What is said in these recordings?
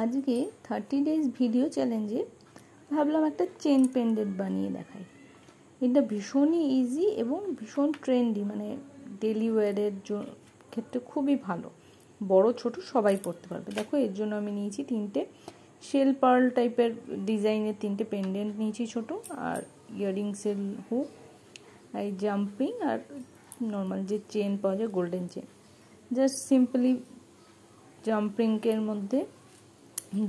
আজকে 30 days video চ্যালেঞ্জে ভাবলাম একটা চেন পেন্ডেন্ট বানিয়ে দেখাই। এটা ভীষণই ইজি এবং ভীষণ ট্রেন্ডি, মানে ডেলি ওয়্যারের ক্ষেত্রে খুবই ভালো। বড় ছোট সবাই পরতে পারবে। দেখো, এর জন্য আমি নিয়েছি 3টে শেল পার্ল টাইপের ডিজাইনের 3টে পেন্ডেন্ট নিয়েছি ছোট, আর ইয়াররিংসের হুক, আর জাম্পিং, আর নর্মাল যে চেন পাওয়া যায় গোল্ডেন চেন। জাস্ট সিম্পলি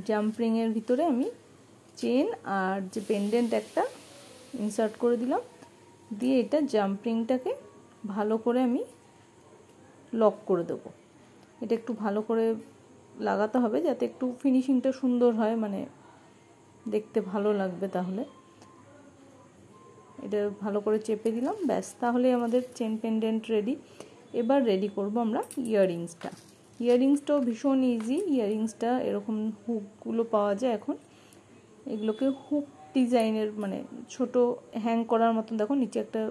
জাম্পিংয়ের ভিতরে আমি চেন আর যে পেন্ডেন্ট একটা ইনসার্ট করে দিলাম, দিয়ে এটা জাম্পিংটাকে ভালো করে আমি লক করে দেবো। এটা একটু ভালো করে লাগাতে হবে যাতে একটু ফিনিশিংটা সুন্দর হয়, মানে দেখতে ভালো লাগবে। তাহলে এটা ভালো করে চেপে দিলাম, ব্যাস, তাহলে আমাদের চেন পেন্ডেন্ট রেডি। এবার রেডি করব আমরা ইয়াররিংসটাও ভীষণ ইজি। ইয়াররিংসটা এরকম হুকগুলো পাওয়া যায় এখন, এগুলোকে হুক ডিজাইনের, মানে ছোট হ্যাং করার মতন। দেখো নিচে একটা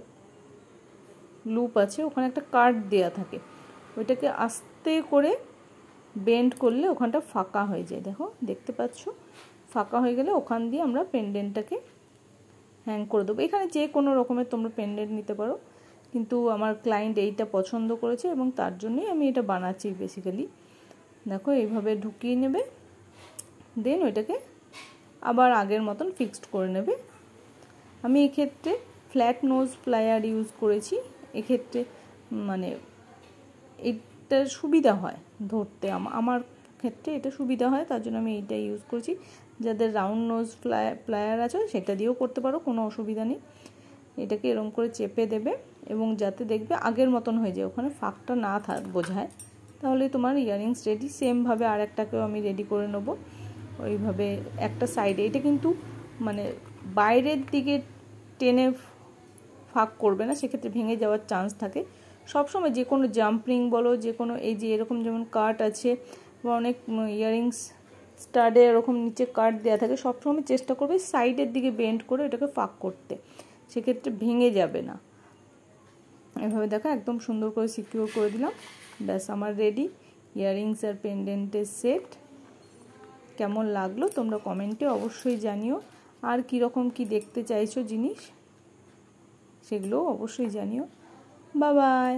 লুপ আছে, ওখানে একটা কার্ড দেয়া থাকে, ওইটাকে আস্তে করে বেন্ড করলে ওখানটা ফাঁকা হয়ে যায়। দেখো, দেখতে পাচ্ছ, ফাঁকা হয়ে গেলে ওখান দিয়ে আমরা পেন্ডেন্টটাকে হ্যাং করে দেবো। এখানে যে কোনো রকমের তোমরা পেন্ডেন্ট নিতে পারো, কিন্তু আমার ক্লায়েন্ট এইটা পছন্দ করেছে এবং তার জন্যই আমি এটা বানাচ্ছি বেসিক্যালি। দেখো, এইভাবে ঢুকিয়ে নেবে, দেন ওইটাকে আবার আগের মতন ফিক্সড করে নেবে। আমি এক্ষেত্রে ফ্ল্যাট নোজ প্লায়ার ইউজ করেছি। এক্ষেত্রে মানে এটা সুবিধা হয় ধরতে, আমার ক্ষেত্রে এটা সুবিধা হয়, তার জন্য আমি এইটা ইউজ করেছি। যাদের রাউন্ড নোজ প্লায়ার আছে সেটা দিয়েও করতে পারো, কোনো অসুবিধা নেই। এটাকে এরকম করে চেপে দেবে এবং যাতে দেখবে আগের মতন হয়ে যায়, ওখানে ফাঁকটা না বোঝায়, তাহলে তোমার ইয়াররিংস রেডি। সেমভাবে আর একটাকেও আমি রেডি করে নেবো ওইভাবে একটা সাইডে। এটা কিন্তু মানে বাইরের দিকে টেনে ফাঁক করবে না, সেক্ষেত্রে ভেঙে যাওয়ার চান্স থাকে। সবসময় যে কোনো জাম্পিং বলো, যে কোনো এই যে এরকম যেমন কাট আছে বা অনেক ইয়াররিংস স্টাডে এরকম নিচে কাট দেওয়া থাকে, সবসময় চেষ্টা করবে সাইডের দিকে বেন্ড করে ওটাকে ফাঁক করতে, সেক্ষেত্রে ভেঙে যাবে না। এভাবে দেখো একদম সুন্দর করে সিকিউর করে দিলাম, ব্যাস আমার রেডি ইয়াররিংস আর পেন্ডেন্টের সেট। কেমন লাগলো তোমরা কমেন্টে অবশ্যই জানিও, আর কীরকম কি দেখতে চাইছো জিনিস সেগুলো অবশ্যই জানিও। Bye bye.